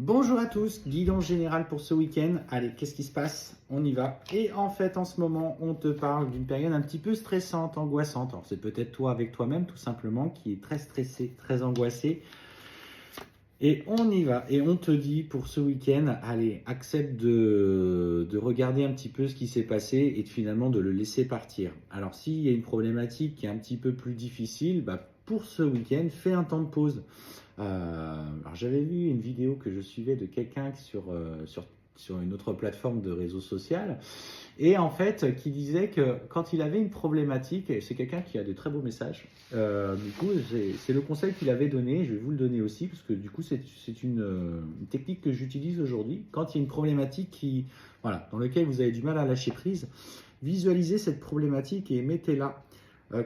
Bonjour à tous, guidance générale pour ce week-end. Allez, qu'est-ce qui se passe? On y va. Et en fait, en ce moment, on te parle d'une période un petit peu stressante, angoissante. Alors, c'est peut-être toi avec toi-même, tout simplement, qui est très stressé, très angoissé. Et on y va. Et on te dit pour ce week-end, allez, accepte de regarder un petit peu ce qui s'est passé et finalement de le laisser partir. Alors, s'il y a une problématique qui est un petit peu plus difficile, bah, pour ce week-end, fais un temps de pause. Alors j'avais vu une vidéo que je suivais de quelqu'un sur une autre plateforme de réseau social et en fait qui disait que quand il avait une problématique, et c'est quelqu'un qui a des très beaux messages, du coup c'est le conseil qu'il avait donné, je vais vous le donner aussi parce que du coup c'est une technique que j'utilise aujourd'hui. Quand il y a une problématique voilà, dans laquelle vous avez du mal à lâcher prise, visualisez cette problématique et mettez-la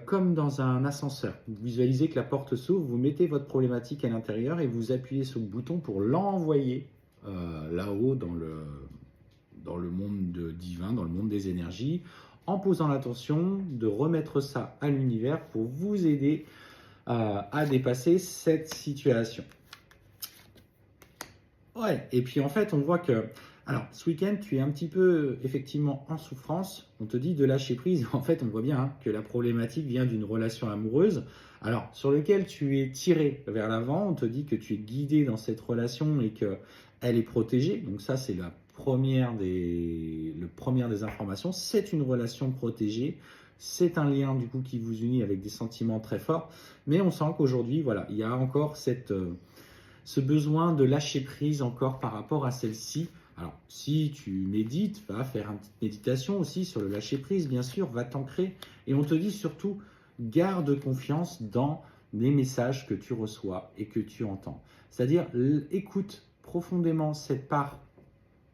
comme dans un ascenseur. Vous visualisez que la porte s'ouvre, vous mettez votre problématique à l'intérieur et vous appuyez sur le bouton pour l'envoyer là-haut dans le monde divin, dans le monde des énergies, en posant l'attention de remettre ça à l'univers pour vous aider à dépasser cette situation. Ouais, et puis en fait, on voit que, alors ce week-end, tu es un petit peu effectivement en souffrance. On te dit de lâcher prise. En fait, on voit bien que la problématique vient d'une relation amoureuse, alors sur laquelle tu es tiré vers l'avant. On te dit que tu es guidé dans cette relation et que elle est protégée. Donc ça, c'est le première des informations. C'est une relation protégée. C'est un lien du coup qui vous unit avec des sentiments très forts. Mais on sent qu'aujourd'hui, voilà, il y a encore ce besoin de lâcher prise encore par rapport à celle-ci. Alors, si tu médites, va faire une petite méditation aussi sur le lâcher prise, bien sûr, va t'ancrer. Et on te dit surtout, garde confiance dans les messages que tu reçois et que tu entends. C'est-à-dire, écoute profondément cette part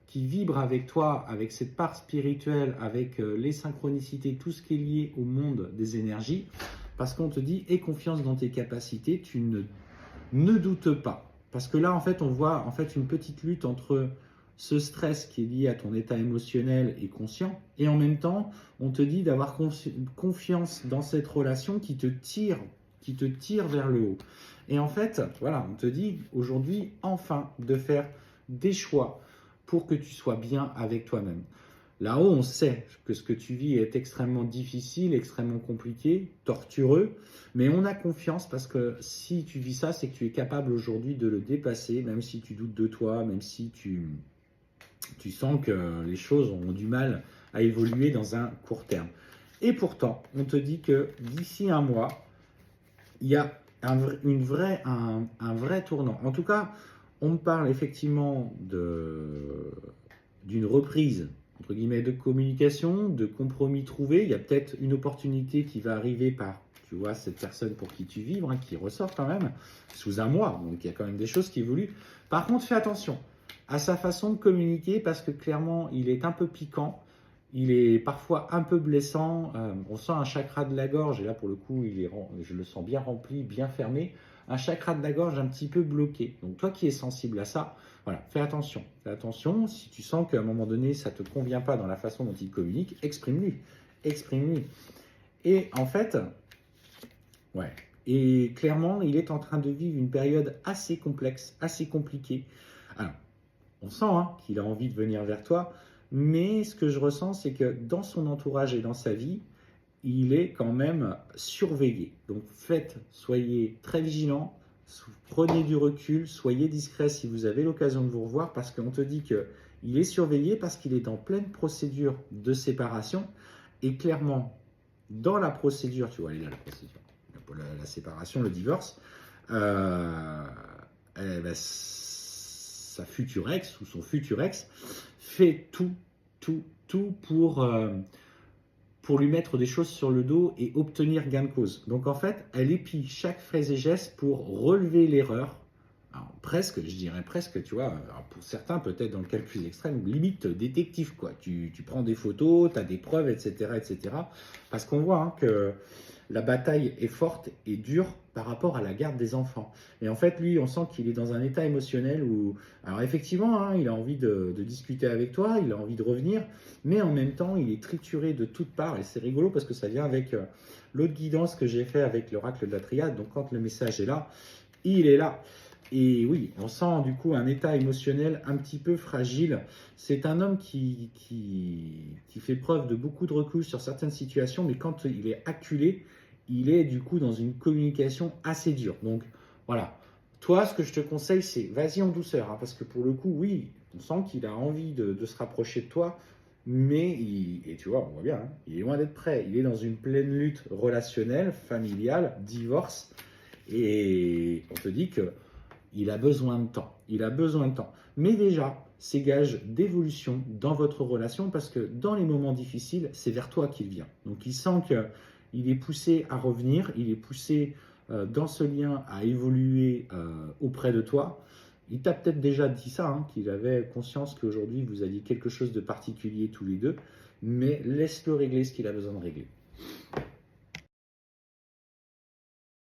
qui vibre avec toi, avec cette part spirituelle, avec les synchronicités, tout ce qui est lié au monde des énergies, parce qu'on te dit, aie confiance dans tes capacités, tu ne doute pas. Parce que là, en fait, on voit en fait une petite lutte entre ce stress qui est lié à ton état émotionnel et conscient, et en même temps, on te dit d'avoir confiance dans cette relation qui te tire vers le haut. Et en fait, voilà, on te dit aujourd'hui, enfin, de faire des choix pour que tu sois bien avec toi-même. Là-haut, on sait que ce que tu vis est extrêmement difficile, extrêmement compliqué, tortureux, mais on a confiance parce que si tu vis ça, c'est que tu es capable aujourd'hui de le dépasser, même si tu doutes de toi, même si tu sens que les choses ont du mal à évoluer dans un court terme. Et pourtant, on te dit que d'ici un mois, il y a un vrai tournant. En tout cas, on me parle effectivement d'une reprise, entre guillemets, de communication, de compromis trouvé. Il y a peut-être une opportunité qui va arriver par, tu vois, cette personne pour qui tu vibres, qui ressort quand même, sous un mois. Donc, il y a quand même des choses qui évoluent. Par contre, fais attention à sa façon de communiquer parce que clairement, il est un peu piquant. Il est parfois un peu blessant. On sent un chakra de la gorge, et là pour le coup, je le sens bien rempli, bien fermé. Un chakra de la gorge un petit peu bloqué. Donc toi qui es sensible à ça, voilà, fais attention. Fais attention, si tu sens qu'à un moment donné, ça ne te convient pas dans la façon dont il communique, exprime-lui. Exprime-lui. Et en fait, ouais. Et clairement, il est en train de vivre une période assez complexe, assez compliquée. Alors, on sent qu'il a envie de venir vers toi, mais ce que je ressens, c'est que dans son entourage et dans sa vie, il est quand même surveillé. Donc soyez très vigilants, prenez du recul, soyez discret si vous avez l'occasion de vous revoir, parce qu'on te dit qu'il est surveillé parce qu'il est en pleine procédure de séparation, et clairement, dans la procédure, tu vois, elle est là la procédure, la séparation, le divorce, eh ben, sa future ex ou son futur ex fait tout pour lui mettre des choses sur le dos et obtenir gain de cause. Donc en fait, elle épie chaque phrase et geste pour relever l'erreur. Alors, presque, je dirais presque, tu vois, pour certains peut-être dans le cas le plus extrême, limite détective, quoi. Tu prends des photos, tu as des preuves, etc., etc. Parce qu'on voit que la bataille est forte et dure par rapport à la garde des enfants. Et en fait, lui, on sent qu'il est dans un état émotionnel où, alors effectivement, il a envie de discuter avec toi, il a envie de revenir, mais en même temps, il est trituré de toutes parts. Et c'est rigolo parce que ça vient avec l'autre guidance que j'ai fait avec l'oracle de la triade. Donc quand le message est là, il est là. Et oui, on sent du coup un état émotionnel un petit peu fragile. C'est un homme qui fait preuve de beaucoup de recul sur certaines situations, mais quand il est acculé, il est du coup dans une communication assez dure. Donc voilà, toi, ce que je te conseille, c'est vas-y en douceur, hein, parce que pour le coup, oui, on sent qu'il a envie de se rapprocher de toi, mais et tu vois, on voit bien, hein, il est loin d'être prêt. Il est dans une pleine lutte relationnelle, familiale, divorce, et on te dit que il a besoin de temps. Il a besoin de temps. Mais déjà, c'est gage d'évolution dans votre relation parce que dans les moments difficiles, c'est vers toi qu'il vient. Donc il sent qu'il est poussé à revenir, il est poussé dans ce lien à évoluer auprès de toi. Il t'a peut-être déjà dit ça, hein, qu'il avait conscience qu'aujourd'hui vous aviez quelque chose de particulier tous les deux, mais laisse-le régler ce qu'il a besoin de régler.